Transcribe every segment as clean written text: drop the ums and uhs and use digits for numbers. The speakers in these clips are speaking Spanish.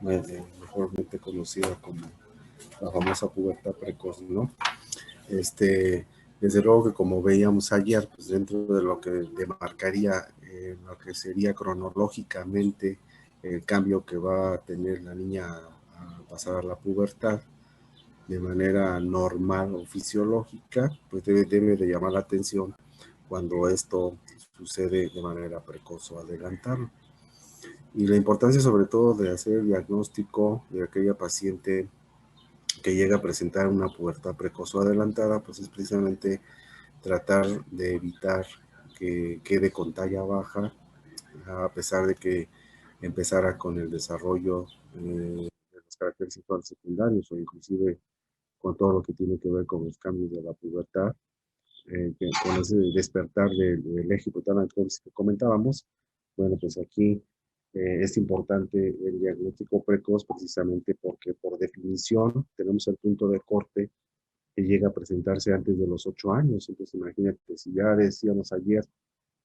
mejormente conocida como la famosa pubertad precoz, ¿no? Desde luego que como veíamos ayer, pues dentro de lo que demarcaría lo que sería cronológicamente el cambio que va a tener la niña a pasar a la pubertad de manera normal o fisiológica, pues debe de llamar la atención cuando esto sucede de manera precoz o adelantada. Y la importancia sobre todo de hacer el diagnóstico de aquella paciente que llega a presentar una pubertad precoz o adelantada, pues es precisamente tratar de evitar que quede con talla baja, a pesar de que empezara con el desarrollo de los caracteres sexuales secundarios o inclusive con todo lo que tiene que ver con los cambios de la pubertad, con ese despertar del eje hipotálamo que comentábamos. Bueno, pues aquí es importante el diagnóstico precoz precisamente porque por definición tenemos el punto de corte que llega a presentarse antes de los 8 años. Entonces imagínate, si ya decíamos ayer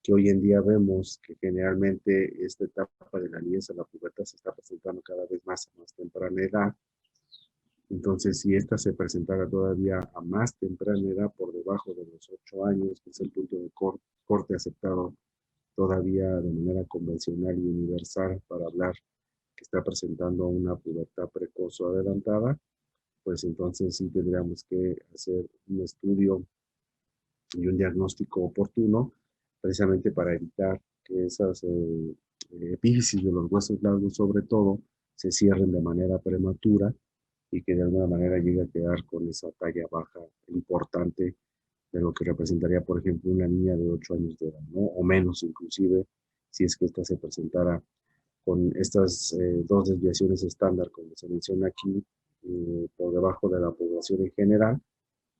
que hoy en día vemos que generalmente esta etapa de la niñez a la pubertad se está presentando cada vez más a más temprana edad. Entonces, si esta se presentara todavía a más temprana edad, por debajo de los 8 años, que es el punto de corte aceptado todavía de manera convencional y universal para hablar que está presentando una pubertad precoz o adelantada, pues entonces sí tendríamos que hacer un estudio y un diagnóstico oportuno, precisamente para evitar que esas epífisis de los huesos largos, sobre todo, se cierren de manera prematura y que de alguna manera llegue a quedar con esa talla baja importante de lo que representaría, por ejemplo, una niña de 8 años de edad, ¿no? O menos inclusive, si es que ésta se presentara con estas dos desviaciones estándar, como se menciona aquí, por debajo de la población en general.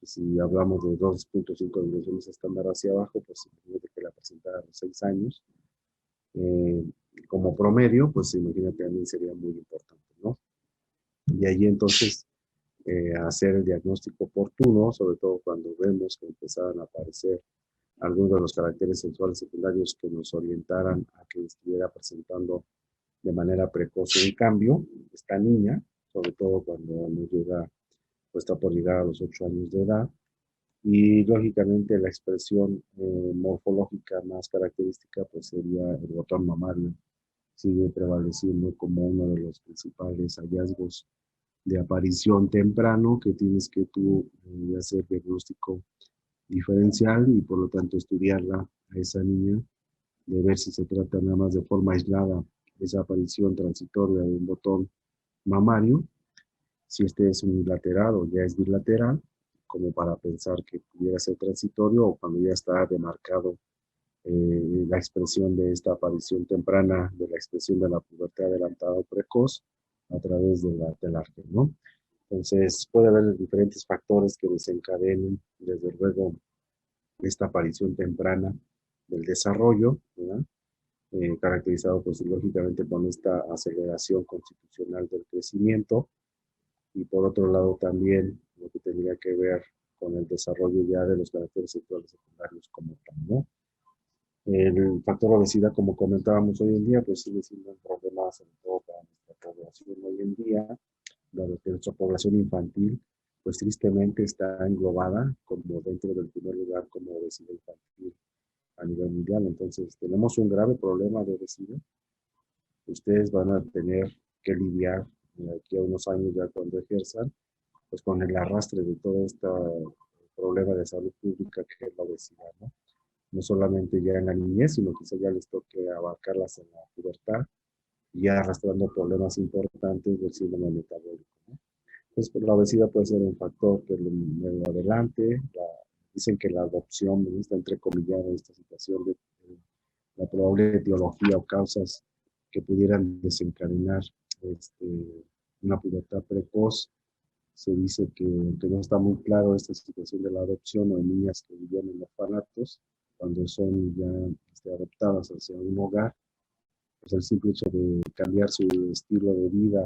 Si hablamos de 2.5 desviaciones estándar hacia abajo, pues imagínate que la presentara a los 6 años. Eh, Como promedio, pues imagínate, también sería muy importante, ¿no? Y ahí entonces hacer el diagnóstico oportuno, sobre todo cuando vemos que empezaban a aparecer algunos de los caracteres sexuales secundarios que nos orientaran a que estuviera presentando de manera precoz un cambio, esta niña, sobre todo cuando nos llega, pues está por llegar a los 8 años de edad, y lógicamente la expresión morfológica más característica pues sería el botón mamario, sigue prevaleciendo como uno de los principales hallazgos de aparición temprano que tienes que tú hacer diagnóstico diferencial y por lo tanto estudiarla a esa niña, de ver si se trata nada más de forma aislada esa aparición transitoria de un botón mamario, si este es unilateral o ya es bilateral, como para pensar que pudiera ser transitorio o cuando ya está demarcado la expresión de esta aparición temprana, de la expresión de la pubertad adelantada o precoz a través de del arte, ¿no? Entonces, puede haber diferentes factores que desencadenen, desde luego, esta aparición temprana del desarrollo, ¿verdad? Caracterizado, pues, lógicamente con esta aceleración constitucional del crecimiento, y por otro lado también lo que tendría que ver con el desarrollo ya de los caracteres sexuales secundarios como tal, ¿no? El factor obesidad, como comentábamos hoy en día, pues sigue siendo un problema, sobre todo para nuestra población hoy en día, dado que nuestra población infantil, pues tristemente está englobada como dentro del primer lugar como obesidad infantil a nivel mundial. Entonces, tenemos un grave problema de obesidad. Ustedes van a tener que lidiar aquí a unos años ya cuando ejerzan, pues con el arrastre de todo este problema de salud pública que es la obesidad, ¿no? No solamente ya en la niñez, sino quizá ya les toque abarcarlas en la pubertad y ya arrastrando problemas importantes del síndrome metabólico, ¿no? Entonces, pues, la obesidad puede ser un factor que lo adelante. Dicen que la adopción, ¿no?, está entrecomillada en esta situación de la probable etiología o causas que pudieran desencadenar este, una pubertad precoz. Se dice que no está muy claro esta situación de la adopción o de niñas que vivían en orfanatos, cuando son ya adoptadas hacia un hogar, pues el simple hecho de cambiar su estilo de vida,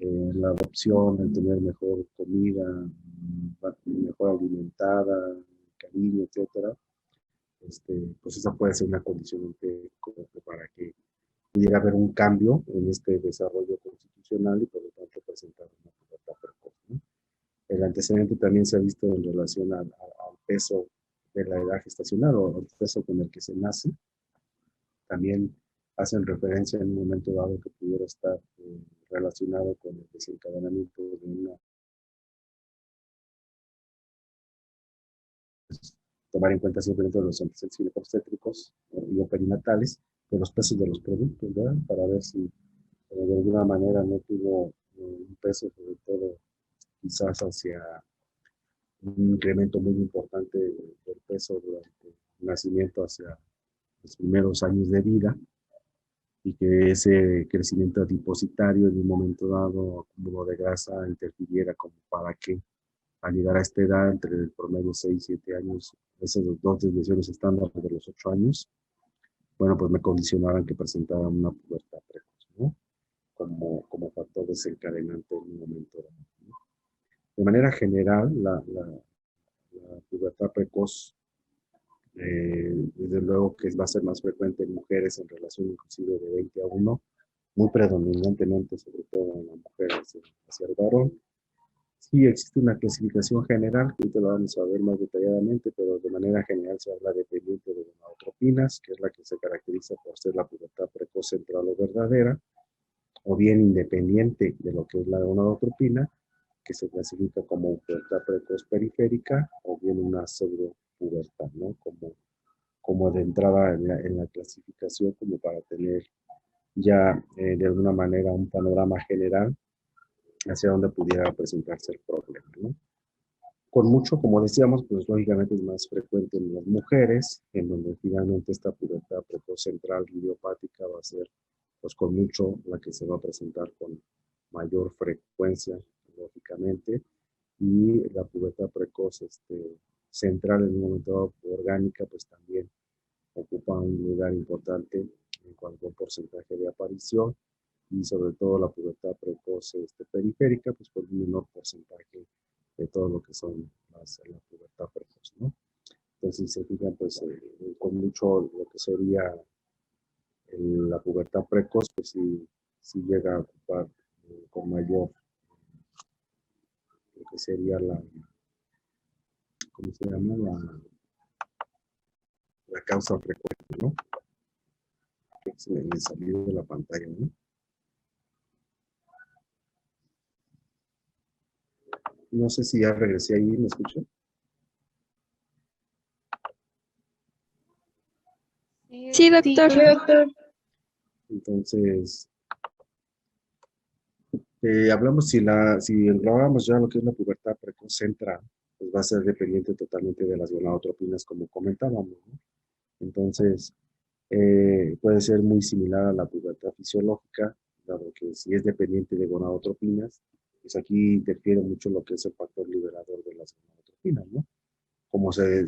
la adopción, el tener mejor comida, mejor alimentada, cariño, etcétera, pues esa puede ser una condicionante como para que pudiera haber un cambio en este desarrollo constitucional y por lo tanto presentar una pubertad precoz, ¿no? El antecedente también se ha visto en relación al peso de la edad gestacional o el peso con el que se nace. También hacen referencia en un momento dado que pudiera estar relacionado con el desencadenamiento de una, pues, tomar en cuenta simplemente los antecedentes ginecobstétricos y o perinatales de los pesos de los productos, ¿verdad? Para ver si de alguna manera no tuvo un peso, sobre todo quizás hacia un incremento muy importante del peso durante el nacimiento hacia los primeros años de vida, y que ese crecimiento adipositario en un momento dado, acúmulo de grasa, interfiriera como para que al llegar a esta edad, entre el promedio 6 7 años, esas dos desviaciones estándar de los 8 años, bueno, pues me condicionaran que presentaran una pubertad precoz, ¿no? Como factor desencadenante en un momento dado, ¿no? De manera general, la pubertad precoz, desde luego que va a ser más frecuente en mujeres en relación inclusive de 20 a 1, muy predominantemente, sobre todo en la mujer hacia el varón. Sí, existe una clasificación general, que ahorita lo vamos a ver más detalladamente, pero de manera general se habla dependiente de gonadotropinas, que es la que se caracteriza por ser la pubertad precoz central o verdadera, o bien independiente de lo que es la gonadotropina, que se clasifica como pubertad precoz periférica, o bien una pseudopubertad, ¿no? Como de entrada en la clasificación, como para tener ya de alguna manera un panorama general hacia donde pudiera presentarse el problema, ¿no? Con mucho, como decíamos, pues lógicamente es más frecuente en las mujeres, en donde finalmente esta pubertad precoz central idiopática va a ser, pues con mucho, la que se va a presentar con mayor frecuencia, lógicamente, y la pubertad precoz central en un momento dado orgánica, pues también ocupa un lugar importante en cuanto al porcentaje de aparición, y sobre todo la pubertad precoz periférica, pues por un menor porcentaje de todo lo que son la pubertad precoz, ¿no? Entonces, si se fijan, pues con mucho lo que sería la pubertad precoz, pues sí llega a ocupar con mayor lo que sería ¿cómo se llama? La causa frecuente, ¿no? Se me salió de la pantalla, ¿no? No sé si ya regresé ahí, ¿me escuchan? Sí, doctor. Sí, doctor. Entonces, hablamos, si englobamos ya lo que es la pubertad precoz central, pues va a ser dependiente totalmente de las gonadotropinas, como comentábamos, ¿no? Entonces, puede ser muy similar a la pubertad fisiológica, dado que si es dependiente de gonadotropinas, pues aquí interfiere mucho lo que es el factor liberador de las gonadotropinas, ¿no? Como se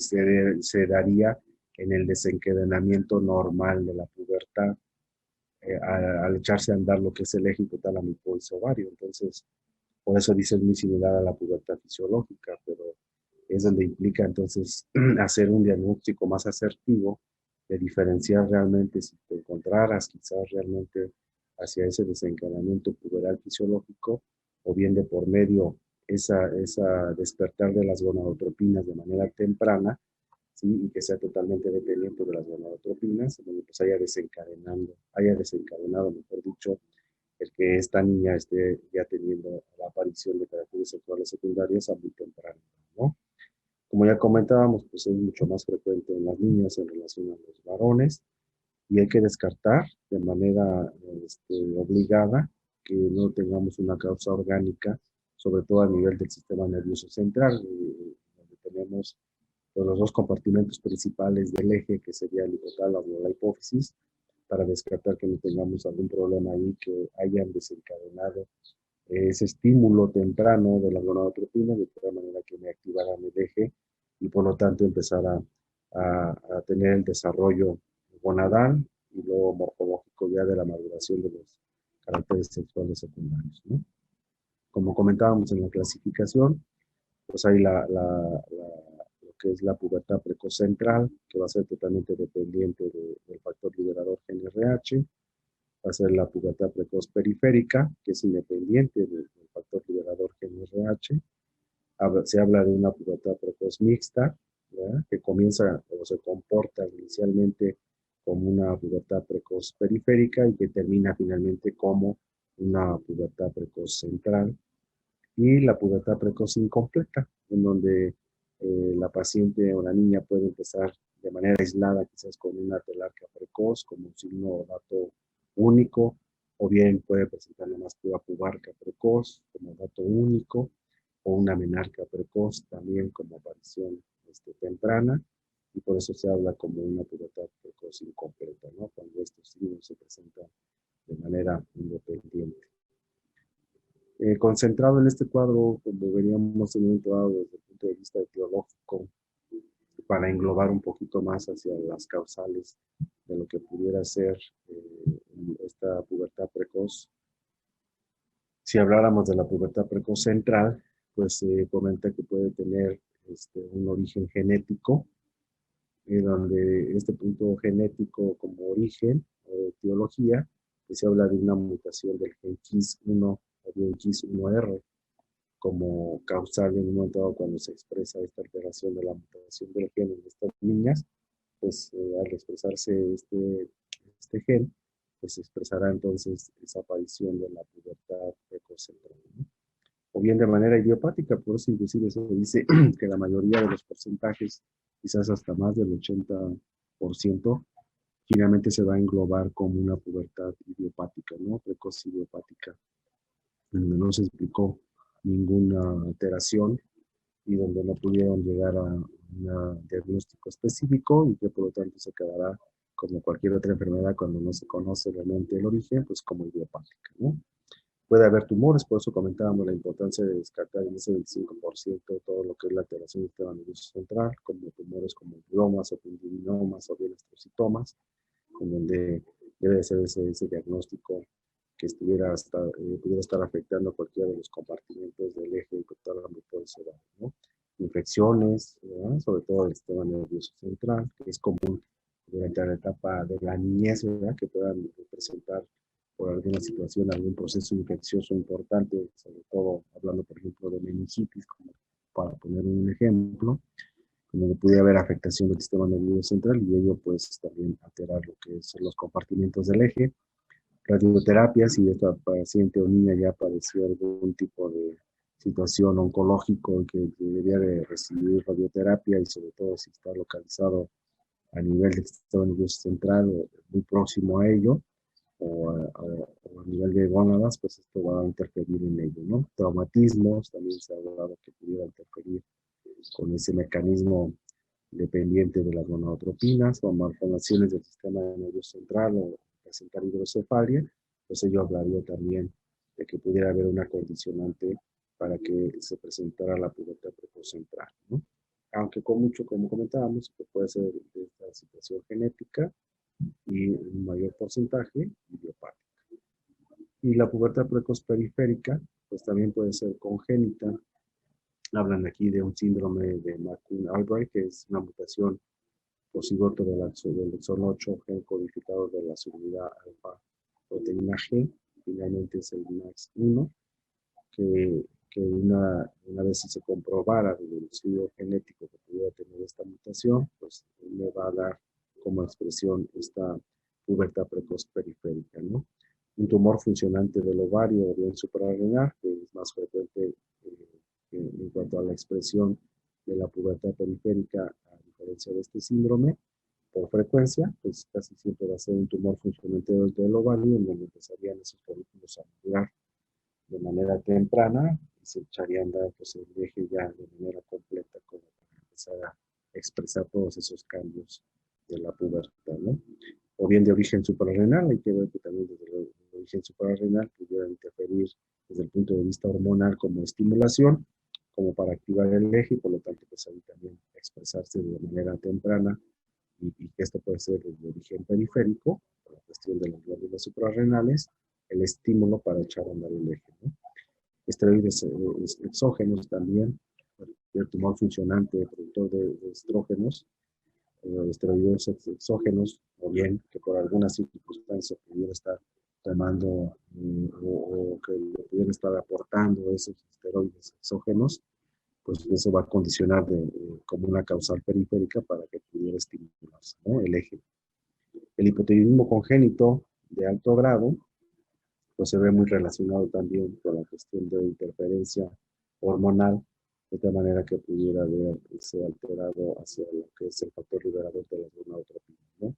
daría en el desencadenamiento normal de la pubertad, al echarse a andar lo que es el eje hipotálamo hipófisis ovario. Entonces, por eso dice es muy similar a la pubertad fisiológica, pero es donde implica entonces hacer un diagnóstico más asertivo, de diferenciar realmente si te encontraras quizás realmente hacia ese desencadenamiento puberal fisiológico, o bien de por medio esa despertar de las gonadotropinas de manera temprana, ¿sí? Y que sea totalmente dependiente de las gonadotropinas, donde pues haya desencadenado, mejor dicho, el que esta niña esté ya teniendo la aparición de caracteres sexuales secundarias a muy temprano, ¿no? Como ya comentábamos, pues es mucho más frecuente en las niñas en relación a los varones, y hay que descartar de manera obligada que no tengamos una causa orgánica, sobre todo a nivel del sistema nervioso central, donde tenemos pues, los dos compartimentos principales del eje, que sería el hipotálamo o la hipófisis, para descartar que no tengamos algún problema ahí que hayan desencadenado ese estímulo temprano de la gonadotropina, de tal manera que me activaran el eje y por lo tanto empezar a tener el desarrollo gonadal y luego morfológico ya de la maduración de los caracteres sexuales secundarios, ¿no? Como comentábamos en la clasificación, pues hay lo que es la pubertad precoz central, que va a ser totalmente dependiente del factor liberador GnRH. va a ser la pubertad precoz periférica, que es independiente del factor liberador GnRH. Se habla de una pubertad precoz mixta, ¿verdad?, que comienza o se comporta inicialmente como una pubertad precoz periférica y que termina finalmente como una pubertad precoz central, y la pubertad precoz incompleta, en donde la paciente o la niña puede empezar de manera aislada, quizás con una telarquía precoz, como un signo o dato único, o bien puede presentar una pura pubarquia precoz como dato único, o una menarquia precoz también como aparición temprana, y por eso se habla como una pubertad precoz incompleta, ¿no?, cuando estos signos se presentan de manera independiente. Concentrado en este cuadro, como veríamos en un cuadro desde el punto de vista etiológico, para englobar un poquito más hacia las causales de lo que pudiera ser esta pubertad precoz. Si habláramos de la pubertad precoz central, pues se comenta que puede tener un origen genético, donde este punto genético como origen o etiología, pues se habla de una mutación del gen KIS1 o bien KIS1R, como causal en un momento dado cuando se expresa esta alteración de la mutación del gen en estas niñas, pues al expresarse este gen, pues se expresará entonces esa aparición de la pubertad precoz central, ¿no? O bien de manera idiopática, por eso inclusive se dice que la mayoría de los porcentajes, quizás hasta más del 80%, finalmente se va a englobar como una pubertad idiopática, ¿no?, precoz idiopática, donde no se explicó ninguna alteración y donde no pudieron llegar a un diagnóstico específico, y que por lo tanto se quedará como cualquier otra enfermedad cuando no se conoce realmente el origen, pues como idiopática, ¿no? Puede haber tumores, por eso comentábamos la importancia de descartar en ese 25% todo lo que es la alteración del sistema nervioso central, como tumores como gliomas, ependiminomas o bien astrocitomas, con donde debe ser ese diagnóstico que pudiera estar afectando cualquiera de los compartimentos del eje hipotálamo hipothalamus, ¿no? Infecciones, ¿verdad?, sobre todo el sistema nervioso central, que es común durante la etapa de la niñez, ¿verdad?, que puedan presentar por alguna situación algún proceso infeccioso importante, sobre todo hablando, por ejemplo, de meningitis, como para poner un ejemplo, donde pudiera haber afectación del sistema nervioso central y ello pues también alterar lo que son los compartimentos del eje. Radioterapia, si esta paciente o niña ya padeció algún tipo de situación oncológico que debería de recibir radioterapia, y sobre todo si está localizado a nivel del sistema nervioso central o muy próximo a ello, o a nivel de gónadas, pues esto va a interferir en ello, ¿no? Traumatismos, también se ha hablado que pudiera interferir con ese mecanismo dependiente de las gonadotropinas, o malformaciones del sistema nervioso central o presentar hidrocefalia, pues ello hablaría también de que pudiera haber una condicionante para que se presentara la pubertad precoz central, ¿no? Aunque con mucho, como comentábamos, que puede ser de esta situación genética y un mayor porcentaje idiopático. Y la pubertad precoz periférica, pues también puede ser congénita. Hablan aquí de un síndrome de McCune-Albright, que es una mutación por cigoto del exón 8, gen codificado de la subunidad alfa proteína G, finalmente es el MAX1, que una vez si se comprobara el estudio genético que pudiera tener esta mutación, pues le va a dar como expresión esta pubertad precoz periférica, ¿no? Un tumor funcionante del ovario o bien suprarrenal, que es más frecuente en cuanto a la expresión de la pubertad periférica, a diferencia de este síndrome, por frecuencia, pues casi siempre va a ser un tumor funcionante del ovario, en donde empezarían esos folículos a madurar de manera temprana y se echaría a andar pues, el eje ya de manera completa, como para empezar a expresar todos esos cambios de la pubertad, ¿no? O bien de origen suprarrenal, hay que ver que también desde el origen suprarrenal pudiera interferir desde el punto de vista hormonal como estimulación, como para activar el eje, y por lo tanto pues ahí también expresarse de manera temprana, y que esto puede ser de origen periférico, por la cuestión de las glándulas suprarrenales, el estímulo para echar a andar el eje, ¿no? Esteroides exógenos también, el tumor funcionante, productor de estrógenos, esteroides exógenos, o bien que por alguna circunstancia pudiera estar tomando o que le pudieran estar aportando esos esteroides exógenos, pues eso va a condicionar como una causal periférica para que pudiera estimularse, ¿no? El eje. El hipotiroidismo congénito de alto grado, pues se ve muy relacionado también con la cuestión de interferencia hormonal, de tal manera que pudiera verse alterado hacia lo que es el factor liberador de la gonadotropina, ¿no?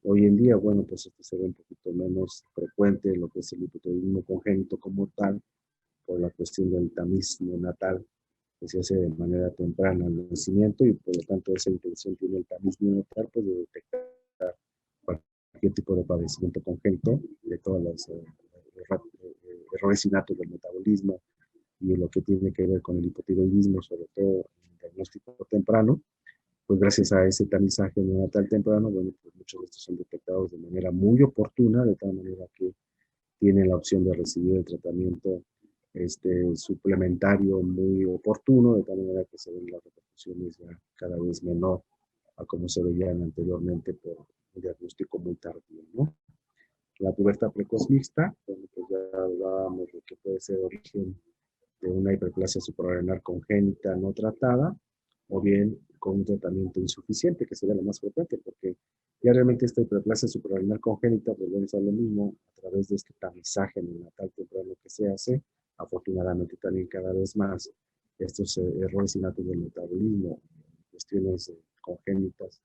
Hoy en día, bueno, pues esto se ve un poquito menos frecuente, lo que es el hipotiroidismo congénito como tal, por la cuestión del tamiz neonatal, que se hace de manera temprana al nacimiento y por lo tanto esa intención tiene el tamiz neonatal, pues de detectar cualquier tipo de padecimiento congénito, de todos los errores innatos del metabolismo y lo que tiene que ver con el hipotiroidismo, sobre todo en el diagnóstico temprano, pues gracias a ese tamizaje neonatal temprano, bueno, pues muchos de estos son detectados de manera muy oportuna, de tal manera que tienen la opción de recibir el tratamiento suplementario muy oportuno, de tal manera que se ven las repercusiones ya cada vez menor a como se veían anteriormente por un diagnóstico muy tardío, ¿no? La pubertad precoz mixta, bueno, pues ya hablábamos de que puede ser origen de una hiperplasia suprarrenal congénita no tratada, o bien con un tratamiento insuficiente, que sería lo más frecuente, porque ya realmente esta hiperplasia suprarrenal congénita, pues vamos a lo mismo, a través de este tamizaje neonatal temprano que se hace, afortunadamente también cada vez más, estos errores innatos del metabolismo, cuestiones congénitas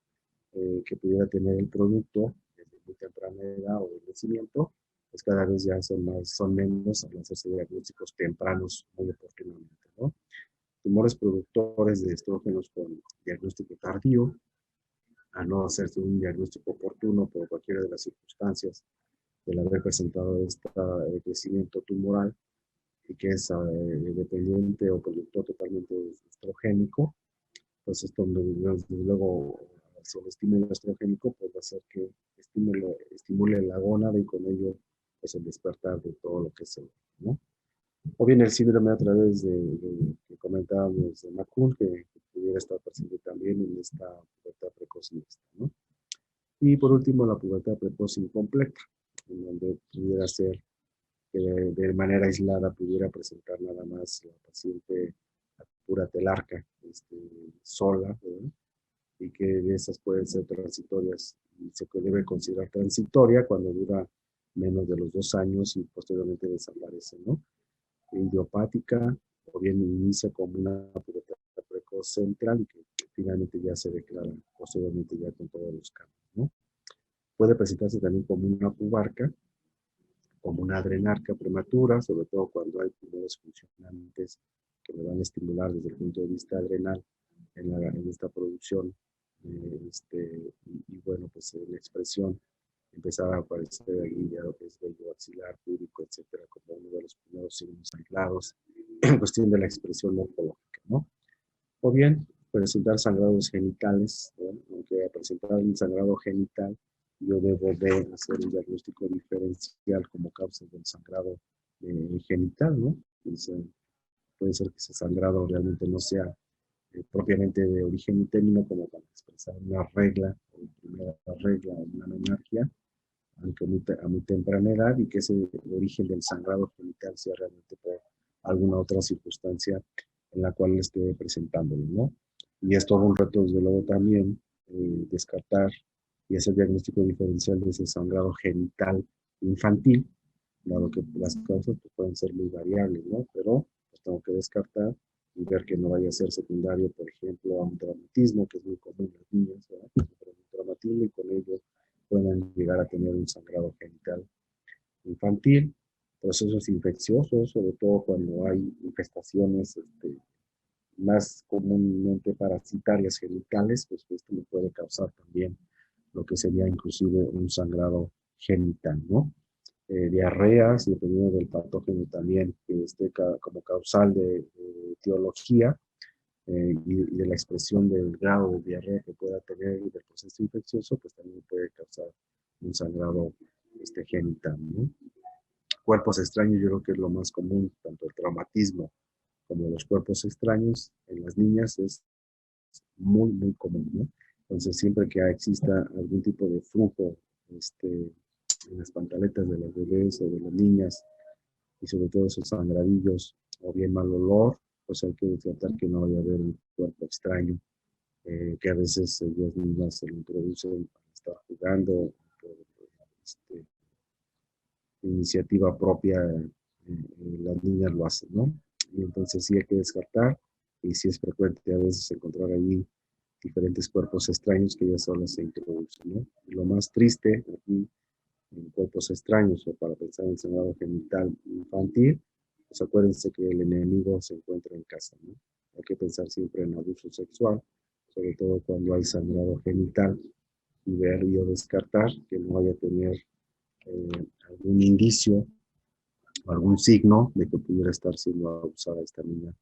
que pudiera tener el producto desde muy temprana edad o del nacimiento, pues cada vez ya son menos al hacerse diagnósticos tempranos muy oportunamente, ¿no? Tumores productores de estrógenos con diagnóstico tardío, a no hacerse un diagnóstico oportuno por cualquiera de las circunstancias del haber presentado este crecimiento tumoral y que es dependiente o productor totalmente estrogénico, pues esto desde luego si el estímulo estrogénico pues va a hacer que estimule la gónada y con ello pues el despertar de todo lo que es el, ¿no? O bien el síndrome a través que comentábamos de McCune, que pudiera estar presente también en esta pubertad precoz mixta, ¿no? Y por último, la pubertad precoz incompleta, en donde pudiera ser que de manera aislada pudiera presentar nada más la paciente pura telarca, sola, ¿verdad? Y que de esas pueden ser transitorias y se debe considerar transitoria cuando dura menos de los 2 años y posteriormente desaparece, ¿no? Idiopática o bien inicia como una pubertad precoz central y que finalmente ya se declara posteriormente ya con todos los cambios, ¿no? Puede presentarse también como una pubarca, como una adrenarca prematura, sobre todo cuando hay tumores funcionantes que me van a estimular desde el punto de vista adrenal en esta producción. Y bueno, pues la expresión empezaba a aparecer ahí ya lo que es vello axilar, púbico, etcétera, como uno de los primeros signos aislados en cuestión de la expresión morfológica, ¿no? O bien presentar sangrados genitales, ¿no? Aunque a presentar un sangrado genital, yo debo de hacer un diagnóstico diferencial como causa del sangrado genital, ¿no? Entonces, puede ser que ese sangrado realmente no sea propiamente de origen uterino, como para expresar una regla, o primera regla, o una menarquia, aunque a muy temprana edad, y que ese el origen del sangrado genital sea realmente por alguna otra circunstancia en la cual esté presentándolo, ¿no? Y es todo un reto, desde luego, también descartar y hacer diagnóstico diferencial de ese sangrado genital infantil, dado que las causas pues, pueden ser muy variables, ¿no? Pero pues, tengo que descartar y ver que no vaya a ser secundario, por ejemplo, a un traumatismo, que es muy común en las niñas, ¿verdad? Un traumatismo y con ello puedan llegar a tener un sangrado genital infantil, procesos infecciosos, sobre todo cuando hay infestaciones más comúnmente parasitarias genitales, pues esto me puede causar también lo que sería inclusive un sangrado genital, ¿no? Diarreas, dependiendo del patógeno también que esté como causal de etiología y de la expresión del grado de diarrea que pueda tener y del proceso infeccioso, pues también puede causar un sangrado genital, ¿no? Cuerpos extraños, yo creo que es lo más común, tanto el traumatismo como los cuerpos extraños en las niñas es muy, muy común, ¿no? Entonces, siempre que exista algún tipo de flujo en las pantaletas de las bebés o de las niñas, y sobre todo esos sangradillos o bien mal olor, pues hay que tratar que no vaya a haber un cuerpo extraño, que a veces las niñas se lo introducen para estar jugando, por este, iniciativa propia, las niñas lo hacen, ¿no? Y entonces sí hay que descartar, y sí es frecuente a veces encontrar allí diferentes cuerpos extraños que ellas solas se introducen, ¿no? Y lo más triste aquí en cuerpos extraños o para pensar en sangrado genital infantil, pues acuérdense que el enemigo se encuentra en casa, ¿no? Hay que pensar siempre en abuso sexual, sobre todo cuando hay sangrado genital, y ver y o descartar que no vaya a tener algún indicio, algún signo de que pudiera estar siendo abusada esta niña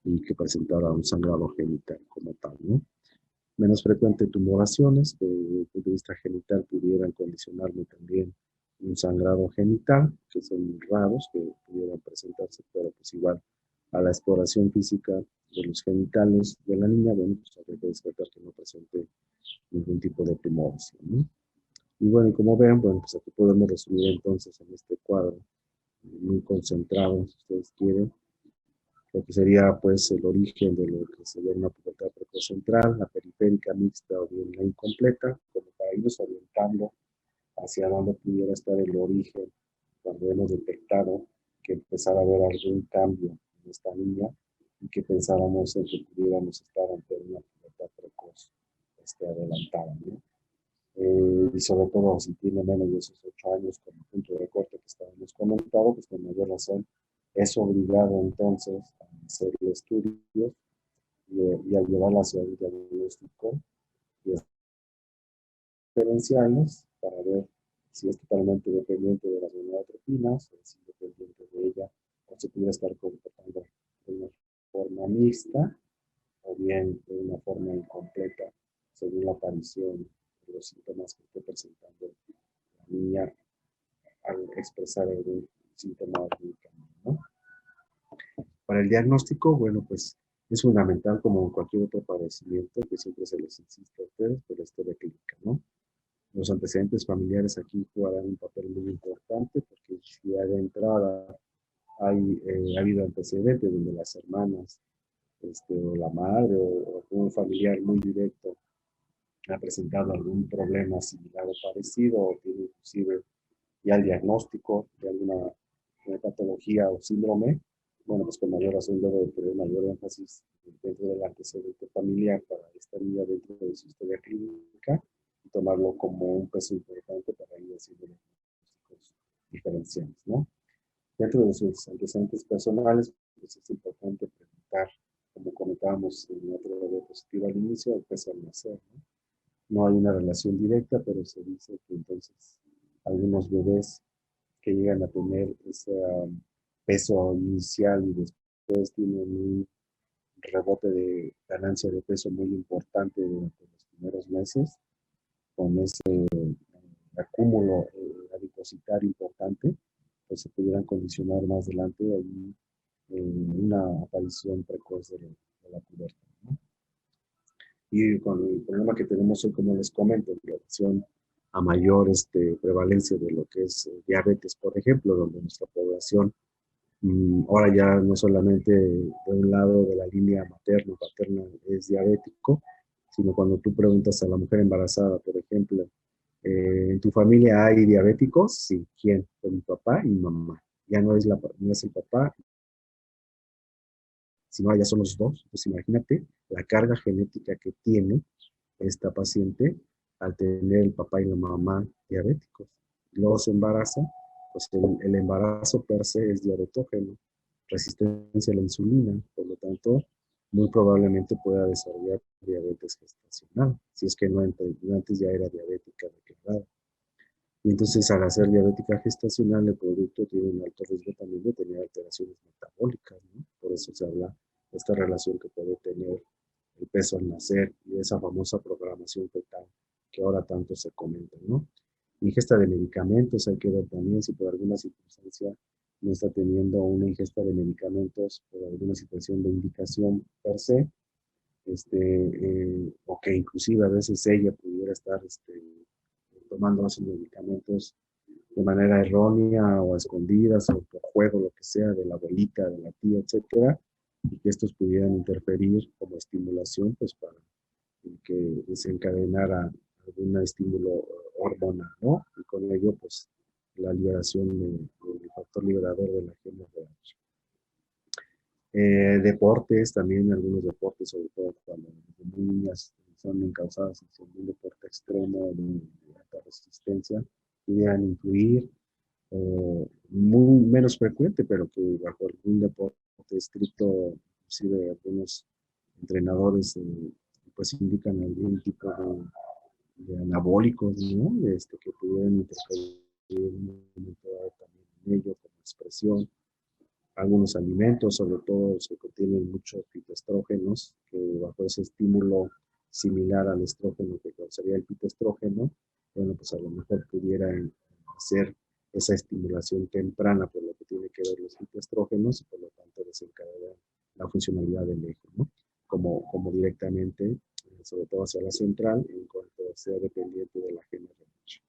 y que presentara un sangrado genital como tal, ¿no? Menos frecuente tumoraciones que desde el punto de vista genital pudieran condicionarme también un sangrado genital, que son raros que pudieran presentarse, pero pues igual a la exploración física de los genitales de la niña, bueno, pues habría que descartar que no presente ningún tipo de tumoración, ¿no? Y bueno, y como ven, bueno, pues aquí podemos resumir entonces en este cuadro, muy concentrado, si ustedes quieren, lo que sería pues el origen de lo que sería una pubertad precoz central, la periférica mixta o bien la incompleta, como para irnos orientando hacia dónde pudiera estar el origen cuando hemos detectado que empezara a haber algún cambio en esta niña y que pensáramos en que pudiéramos estar ante una pubertad precoz adelantada, ¿no? Y sobre todo si tiene menos de esos 8 años como punto de corte que estábamos comentando, pues con mayor razón es obligado entonces a hacer estudios y a llevarla hacia un diagnóstico y diferenciarlos para ver si es totalmente dependiente de las gonadotropinas, o si es dependiente de ella, o se pudiera estar comportando de una forma mixta o bien de una forma incompleta según la aparición de los síntomas que esté presentando la niña al expresar algún síntoma clínico, ¿no? Para el diagnóstico, bueno, pues es fundamental, como en cualquier otro padecimiento, que siempre se les insiste a ustedes, por la historia clínica, ¿no? Los antecedentes familiares aquí jugarán un papel muy importante, porque si de entrada ha habido antecedentes donde las hermanas, o la madre o un familiar muy directo ha presentado algún problema similar o parecido, o tiene inclusive ya el diagnóstico de alguna patología o síndrome, bueno, pues con mayor razón debe de tener mayor énfasis dentro del antecedente familiar para esta niña dentro de su historia clínica y tomarlo como un peso importante para ir haciendo diagnósticos diferenciales, ¿no? Dentro de sus antecedentes personales, pues es importante preguntar, como comentábamos en otro diapositiva al inicio, el peso al nacer, ¿no? No hay una relación directa, pero se dice que entonces algunos bebés que llegan a tener ese peso inicial y después tienen un rebote de ganancia de peso muy importante durante los primeros meses, con ese acúmulo adipositario importante, pues se pudieran condicionar más adelante ahí, una aparición precoz de la pubertad, ¿no? Y con el problema que tenemos hoy, como les comento, en relación a mayor prevalencia de lo que es diabetes, por ejemplo, donde nuestra población ahora ya no solamente de un lado de la línea materna o paterna es diabético, sino cuando tú preguntas a la mujer embarazada, por ejemplo, ¿en tu familia hay diabéticos? Sí, ¿quién? Pues mi papá y mi mamá. Ya no es el papá, sino ya son los dos. Pues imagínate la carga genética que tiene esta paciente al tener el papá y la mamá diabéticos. Luego se embaraza, pues el embarazo per se es diabetógeno, resistencia a la insulina, por lo tanto, muy probablemente pueda desarrollar diabetes gestacional, si es que no antes ya era diabética declarada. Y entonces, al hacer diabética gestacional, el producto tiene un alto riesgo también de tener alteraciones metabólicas, ¿no? Por eso se habla de esta relación que puede tener el peso al nacer y de esa famosa programación fetal que ahora tanto se comenta, ¿no? Ingesta de medicamentos, hay que ver también si por alguna circunstancia no está teniendo una ingesta de medicamentos por alguna situación de indicación per se, o que inclusive a veces ella pudiera estar tomando esos medicamentos de manera errónea o a escondidas o por juego, lo que sea, de la abuelita, de la tía, etcétera, y que estos pudieran interferir como estimulación, pues para que desencadenara algún estímulo hormonal, ¿no? Y con ello, pues, la liberación del factor liberador de la GnRH. Deportes, también algunos deportes, sobre todo cuando las niñas son encausadas en un deporte extremo de alta resistencia, pudieran influir, muy menos frecuente, pero que bajo algún deporte estricto, inclusive algunos entrenadores pues indican algún tipo de anabólicos, ¿no? Que pudieran interferir en un momento dado también en ello, como expresión. Algunos alimentos, sobre todo los que contienen muchos fitoestrógenos, que bajo ese estímulo similar al estrógeno que causaría el fitoestrógeno, bueno, pues a lo mejor pudieran hacer esa estimulación temprana por lo que tiene que ver los fitoestrógenos y por lo tanto desencadenar la funcionalidad del eje, ¿no? Como directamente, sobre todo hacia la central, en cuanto sea dependiente de la GnRH.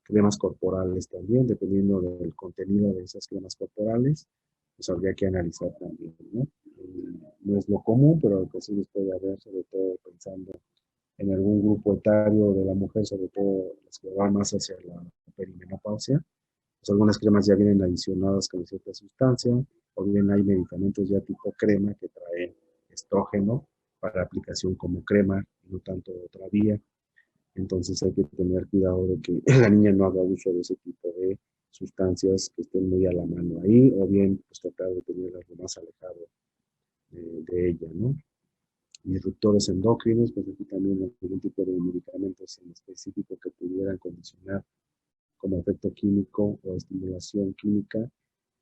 Cremas corporales también, dependiendo del contenido de esas cremas corporales, pues habría que analizar también, ¿no? No es lo común, pero en ocasiones puede haber, sobre todo pensando en algún grupo etario de la mujer, sobre todo las que van más hacia la perimenopausia, pues algunas cremas ya vienen adicionadas con cierta sustancia, o bien hay medicamentos ya tipo crema que traen estrógeno para aplicación como crema, no tanto de otra vía. Entonces hay que tener cuidado de que la niña no haga uso de ese tipo de sustancias que estén muy a la mano ahí, o bien pues tratar de tenerlas lo más alejado de ella, ¿no? Disruptores endocrinos, pues aquí también hay algún tipo de medicamentos en específico que pudieran condicionar como efecto químico o estimulación química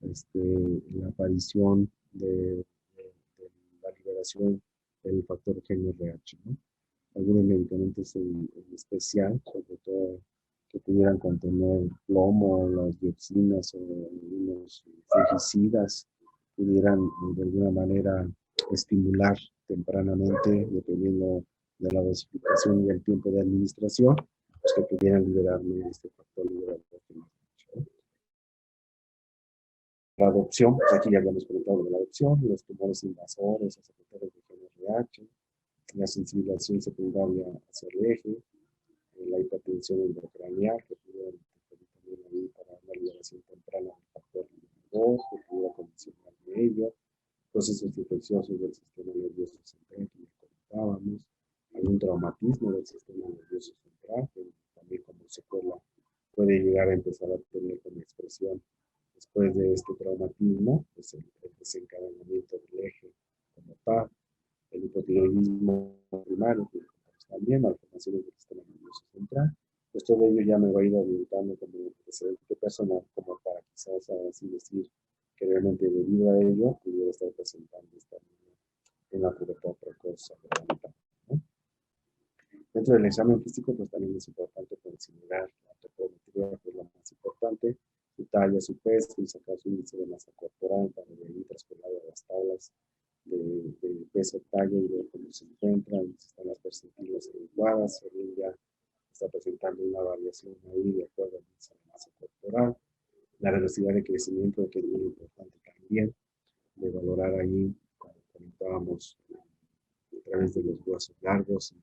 la aparición de la liberación del factor GnRH, ¿no? Algunos medicamentos en especial, sobre todo que pudieran contener plomo, las dioxinas o algunos fungicidas, pudieran de alguna manera estimular tempranamente, dependiendo de la dosificación y el tiempo de administración, pues que pudieran liberarme este factor liberador. La adopción, pues aquí ya habíamos comentado de la adopción, los tumores invasores, los secretarios de GnRH, la sensibilización secundaria hacia el eje, la hipertensión endocranial, que pudiera interferir también ahí para una liberación temprana del factor liberador, que pudiera condicionar de ello, procesos infecciosos del sistema nervioso central, que ya comentábamos, algún traumatismo del sistema nervioso central, que también como secuela puede llegar a empezar a tener como expresión después de este traumatismo, pues el desencadenamiento del eje como tal, el hipotiroidismo primario, que también malformaciones del sistema nervioso central. Pues todo ello ya me va a ir orientando como precedente personal, como para quizás así decir que realmente debido a ello pudiera estar presentando esta niña en la pubertad precoz, ¿no? Dentro del examen físico, pues también es importante considerar la topometría, que es la más importante, su talla, su peso, y sacar su índice de masa corporal para de ahí traspolado a las tablas de peso, talla y ver cómo se encuentran, si están las percentilas adecuadas, o bien ya está presentando una variación ahí de acuerdo al índice de masa corporal. La velocidad de crecimiento, que es muy importante también, de valorar ahí, como comentábamos, a través de los huesos largos,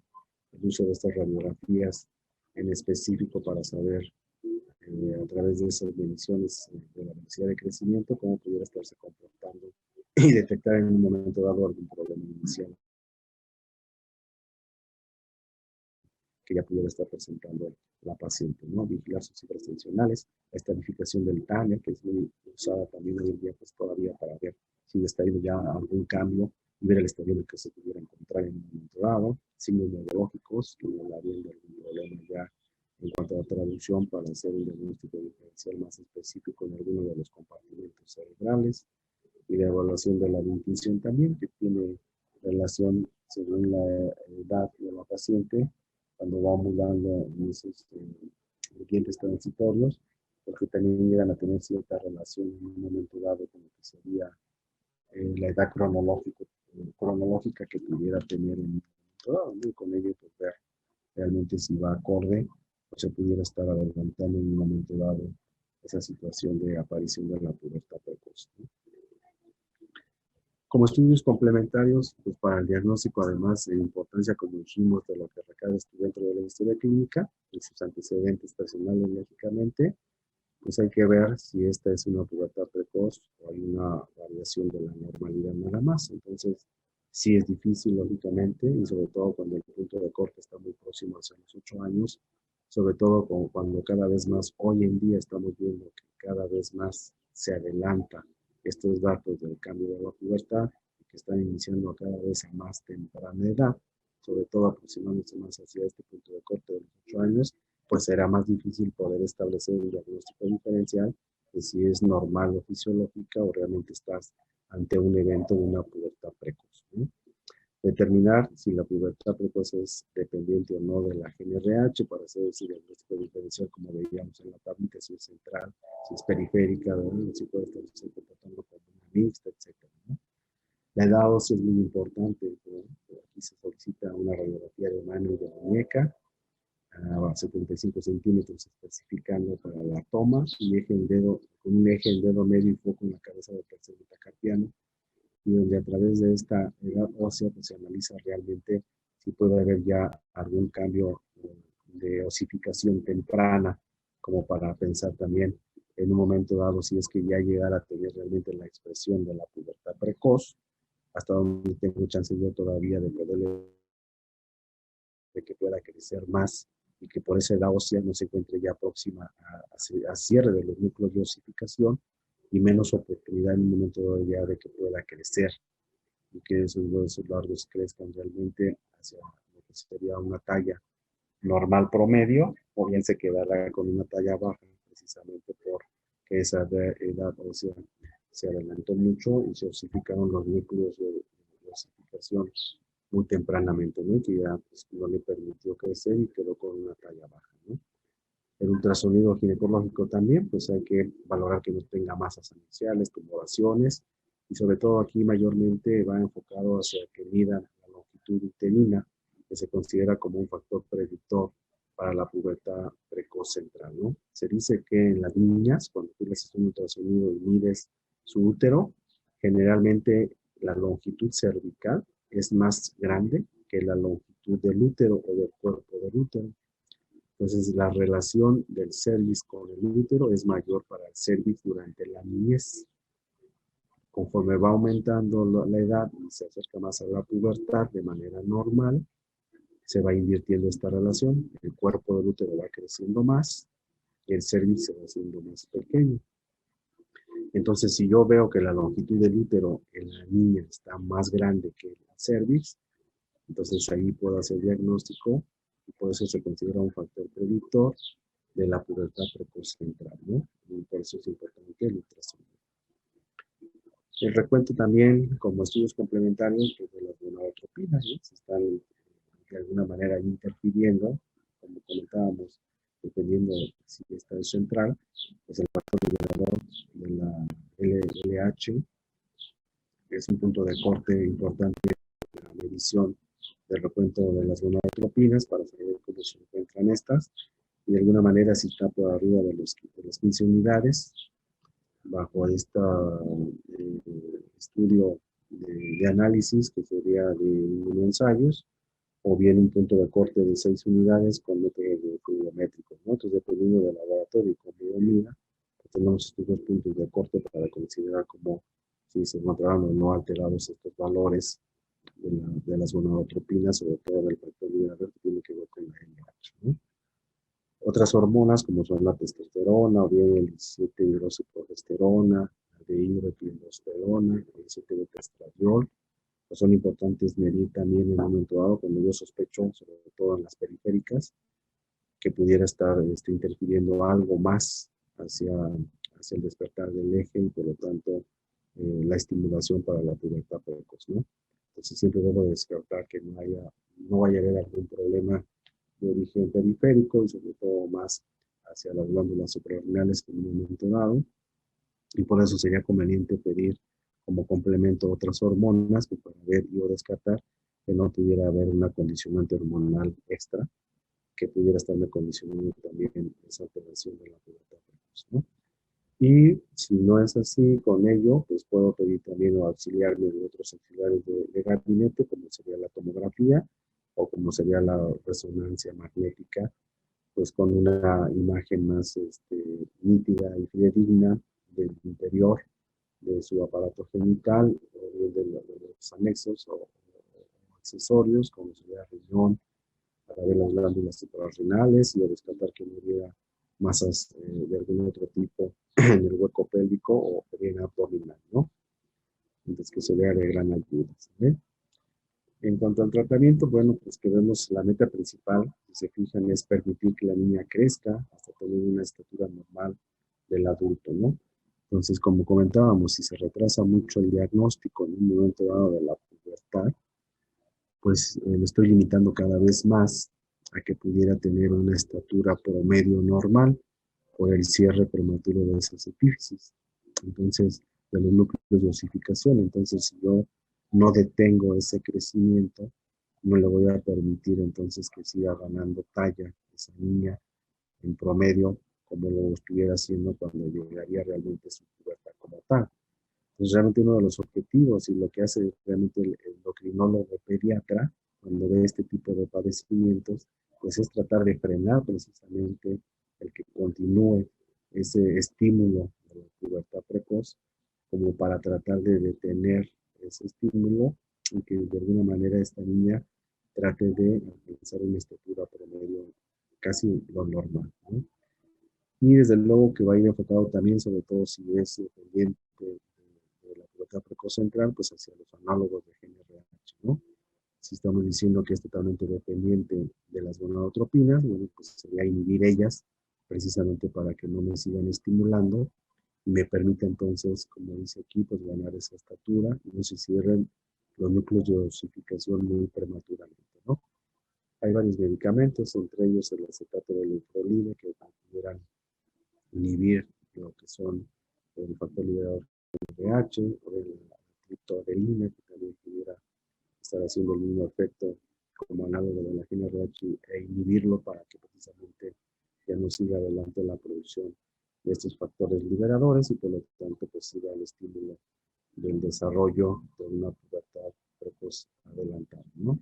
el uso de estas radiografías en específico para saber a través de esas mediciones de la velocidad de crecimiento cómo pudiera estarse comportando y detectar en un momento dado algún problema inicial que ya pudiera estar presentando la paciente, ¿no? Vigilar sus cifras tensionales, la estadificación del TANE, que es muy usada también hoy en día, pues todavía para ver si está habiendo ya algún cambio y ver el estadio en el que se pudiera encontrar en un momento dado, signos neurológicos que no hablarían de algún problema ya en cuanto a la traducción para hacer un diagnóstico diferencial más específico en alguno de los compartimentos cerebrales y de evaluación de la dentición también, que tiene relación según la edad de la paciente cuando vamos dando esos dientes transitorios, porque también llegan a tener cierta relación en un momento dado con lo que sería la edad cronológica que pudiera tener en un momento dado, ¿no? Y con ello pues, ver realmente si va acorde o se pudiera estar adelantando en un momento dado esa situación de aparición de la pubertad precoz, ¿no? Como estudios complementarios, pues para el diagnóstico, además de importancia, como dijimos, de lo que recae dentro de la historia clínica y sus antecedentes personales lógicamente, pues hay que ver si esta es una pubertad precoz o hay una variación de la normalidad nada más. Entonces, sí es difícil, lógicamente, y sobre todo cuando el punto de corte está muy próximo hacia los 8 años, sobre todo cuando cada vez más, hoy en día estamos viendo que cada vez más se adelanta estos datos del cambio de la pubertad, que están iniciando a cada vez a más temprana edad, sobre todo aproximándose más hacia este punto de corte de los 8 años, pues será más difícil poder establecer un diagnóstico diferencial de si es normal o fisiológica o realmente estás ante un evento de una pubertad precoz, ¿no? Determinar si la pubertad precoz es dependiente o no de la GNRH para hacer ese diagnóstico diferencial, como veíamos en la tablita, si es central, si es periférica, ¿no? Si puede estar comportando como una mixta, etc., ¿no? La edad ósea es muy importante, ¿no? Aquí se solicita una radiografía de mano y de muñeca a 75 centímetros, especificando para la toma, y eje en dedo, con un eje en dedo medio y foco en la cabeza del tercer metacarpiano, y donde a través de esta edad ósea pues, se analiza realmente si puede haber ya algún cambio de osificación temprana, como para pensar también en un momento dado si es que ya llegara a tener realmente la expresión de la pubertad precoz, hasta donde tengo chance yo todavía de poderle, de que pueda crecer más y que por esa edad ósea no se encuentre ya próxima a cierre de los núcleos de osificación y menos oportunidad en un momento dado ya de que pueda crecer y que esos huesos largos crezcan realmente hacia lo que sería una talla normal promedio, o bien se quedará con una talla baja precisamente porque esa edad ósea se adelantó mucho y se osificaron los núcleos de osificación muy tempranamente, ¿no? Que ya pues, no le permitió crecer y quedó con una talla baja, ¿no? El ultrasonido ginecológico también, pues hay que valorar que no tenga masas anunciales, tumoraciones, y sobre todo aquí mayormente va enfocado hacia que mida la longitud uterina, que se considera como un factor predictor para la pubertad precoz central, ¿no? Se dice que en las niñas, cuando tú le haces un ultrasonido y mides su útero, generalmente la longitud cervical es más grande que la longitud del útero o del cuerpo del útero. Entonces, la relación del cervix con el útero es mayor para el cervix durante la niñez. Conforme va aumentando la edad y se acerca más a la pubertad de manera normal, se va invirtiendo esta relación. El cuerpo del útero va creciendo más y el cervix se va haciendo más pequeño. Entonces, si yo veo que la longitud del útero en la niña está más grande que el cervix, entonces ahí puedo hacer diagnóstico y por eso se considera un factor predictor de la pubertad precoz central, ¿no? Y por eso es importante el ultrasonido. El recuento también, como estudios complementarios, pues de las gonadotropinas, ¿no? Se están de alguna manera interfiriendo, como comentábamos, dependiendo de si esta es central, pues el factor liberador de la LH es un punto de corte importante en la medición del recuento de las gonadotropinas para saber cómo se encuentran estas, y de alguna manera si está por arriba de las 15 unidades, bajo este estudio de análisis que sería de inmunoensayos, o bien un punto de corte de 6 unidades con métodos fluidométricos, ¿no? Entonces, dependiendo del laboratorio y cómo lo mida, pues tenemos estos dos puntos de corte para considerar como si se encontraron o no alterados estos valores de las gonadotropinas, sobre todo del factor liberador que tiene que ver con la LH, ¿no? Otras hormonas como son la testosterona o bien el 17-hidroxiprogesterona, la dehidroepiandrosterona, el 7-beta-estradiol, pues son importantes medir también en un momento dado cuando yo sospecho, sobre todo en las periféricas, que pudiera estar interfiriendo algo más hacia el despertar del eje y por lo tanto la estimulación para la pubertad precoz, ¿no? Entonces siempre debo descartar que no vaya a haber algún problema de origen periférico y sobre todo más hacia las glándulas suprarrenales en un momento dado, y por eso sería conveniente pedir como complemento otras hormonas que para ver y o descartar que no pudiera haber una condicionante hormonal extra que pudiera estarme condicionando también esa alteración de la pubertad precoz, ¿no? Y si no es así con ello, pues puedo pedir también o auxiliarme de otros auxiliares de gabinete, como sería la tomografía o como sería la resonancia magnética, pues con una imagen más nítida y fidedigna del interior de su aparato genital, o bien de los anexos o accesorios, como sería riñón, para ver las glándulas suprarrenales y a descartar que no hubiera masas de algún otro tipo en el hueco pélvico o bien abdominal, ¿no? Entonces que se vea de gran ayuda, ¿sí? En cuanto al tratamiento, bueno, pues que vemos la meta principal, si se fijan, es permitir que la niña crezca hasta tener una estatura normal del adulto, ¿no? Entonces, como comentábamos, si se retrasa mucho el diagnóstico en un momento dado de la pubertad, pues le estoy limitando cada vez más a que pudiera tener una estatura promedio normal por el cierre prematuro de esas epífisis. Entonces, de los núcleos de osificación. Entonces, si yo no detengo ese crecimiento, no le voy a permitir entonces que siga ganando talla esa niña en promedio, como lo estuviera haciendo cuando llegaría realmente a su pubertad como tal. Entonces, realmente uno de los objetivos y lo que hace realmente el endocrinólogo pediatra cuando ve este tipo de padecimientos, pues es tratar de frenar precisamente el que continúe ese estímulo de la pubertad precoz, como para tratar de detener ese estímulo y que de alguna manera esta niña trate de alcanzar una estatura promedio casi lo normal, ¿no? Y desde luego que va a ir enfocado también, sobre todo si es dependiente de la pubertad precoz central, pues hacia los análogos de GnRH, ¿no? Si estamos diciendo que es totalmente dependiente de las gonadotropinas, bueno, pues sería inhibir ellas precisamente para que no me sigan estimulando y me permita entonces, como dice aquí, pues ganar esa estatura y no se cierren los núcleos de osificación muy prematuramente, ¿no? Hay varios medicamentos, entre ellos el acetato de leuprolide, que pudieran inhibir lo que son el factor liberador RH o el triptorelina, que también pudiera estar haciendo el mismo efecto como análogo de la GnRH e inhibirlo para que precisamente ya no siga adelante la producción de estos factores liberadores y por lo tanto pues siga el estímulo del desarrollo de una pubertad precoz adelantada, ¿no?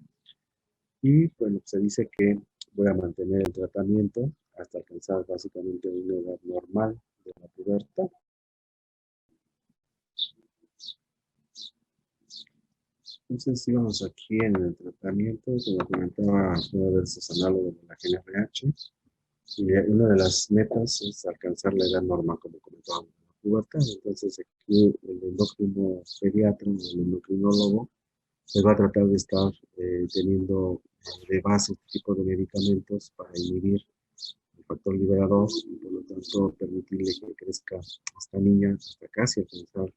Y bueno, se dice que voy a mantener el tratamiento hasta alcanzar básicamente una edad normal de la pubertad. Entonces, sigamos aquí en el tratamiento, como comentaba, puede verse análogo de la GnRH. Y una de las metas es alcanzar la edad normal, como comentábamos, de la pubertad. Entonces, aquí el endocrino pediatra, el endocrinólogo, pues va a tratar de estar teniendo de base este tipo de medicamentos para inhibir el factor liberador y por lo tanto permitirle que crezca esta niña hasta casi alcanzar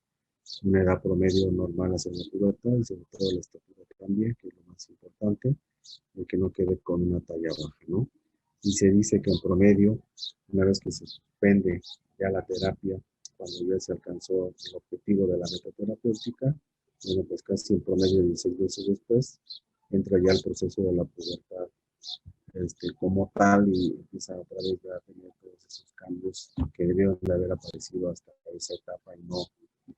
una edad promedio normal hacia la pubertad y sobre todo la estatura también, que es lo más importante, de que no quede con una talla baja, ¿no? Y se dice que en promedio, una vez que se suspende ya la terapia, cuando ya se alcanzó el objetivo de la meta terapéutica, bueno, pues casi en promedio de 16 meses después, entra ya el proceso de la pubertad como tal y empieza otra vez a tener todos esos cambios que debieron de haber aparecido hasta esa etapa y no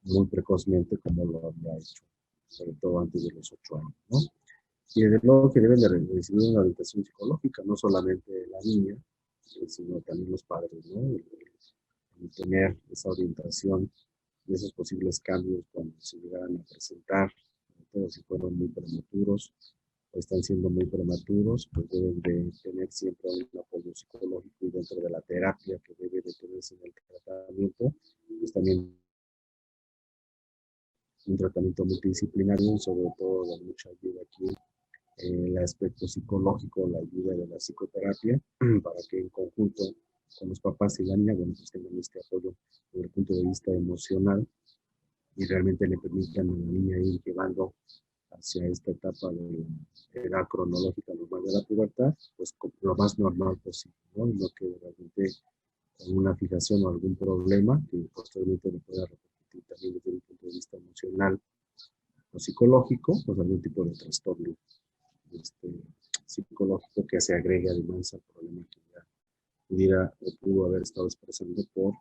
muy precozmente como lo había hecho, sobre todo antes de los 8 años, ¿no? Y desde luego que deben de recibir una orientación psicológica, no solamente la niña, sino también los padres, ¿no? El tener esa orientación de esos posibles cambios cuando se llegaran a presentar, sobre todo si fueron muy prematuros o están siendo muy prematuros, pues deben de tener siempre un apoyo psicológico y dentro de la terapia que debe de tenerse en el tratamiento, pues también un tratamiento multidisciplinario y sobre todo de mucha ayuda aquí el aspecto psicológico, la ayuda de la psicoterapia, para que en conjunto con los papás y la niña, bueno, pues tengan este apoyo desde el punto de vista emocional y realmente le permitan a la niña ir llevando hacia esta etapa de la edad cronológica normal de la pubertad, pues lo más normal posible, ¿no? Y no que realmente con una fijación o algún problema que posteriormente le pueda repercutir también desde un punto de vista emocional o psicológico, pues algún tipo de trastorno este, psicológico que se agregue además al problema que ya pudiera o pudo haber estado expresando por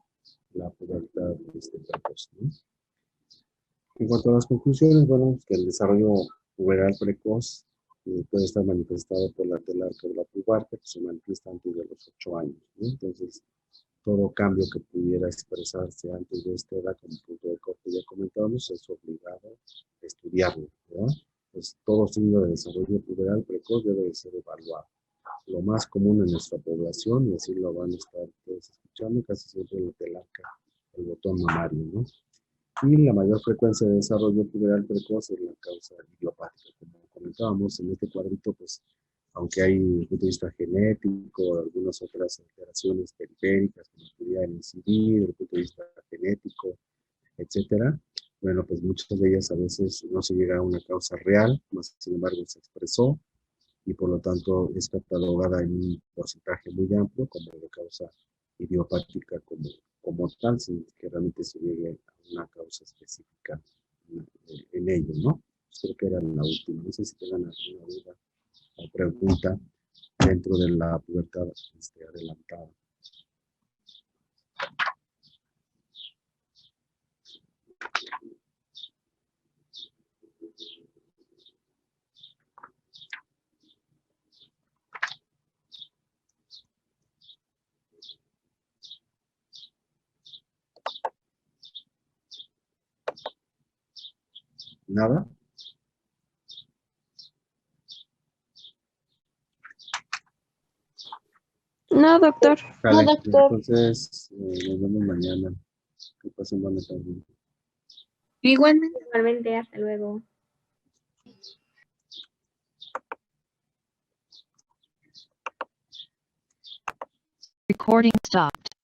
la pubertad precoz, ¿no? En cuanto a las conclusiones, bueno, que el desarrollo puberal precoz puede estar manifestado por la telarca o la pubarca, que se manifiesta antes de los 8 años, ¿no? Entonces, todo cambio que pudiera expresarse antes de esta edad, como punto de corte ya comentábamos, es obligado a estudiarlo, ¿verdad? Pues todo signo de desarrollo puberal precoz debe de ser evaluado. Lo más común en nuestra población, y así lo van a estar ustedes escuchando, casi siempre la telarca, el botón mamario, ¿no? Y la mayor frecuencia de desarrollo puberal precoz es la causa idiopática, como comentábamos en este cuadrito, pues aunque hay desde el punto de vista genético, algunas otras alteraciones periféricas que nos pudieran incidir, desde el punto de vista genético, etcétera, bueno, pues muchas de ellas a veces no se llega a una causa real, más sin embargo se expresó y por lo tanto es catalogada en un porcentaje muy amplio como de causa idiopática como tal, sin que realmente se llegue a una causa específica en ello, ¿no? Creo que era la última. No sé si tengan alguna duda o pregunta dentro de la pubertad adelantada. ¿Nada? No, doctor. Vale, No, doctor. entonces nos vemos mañana. Que pasen buena tarde. Igualmente. Igualmente, hasta luego. Recording stopped.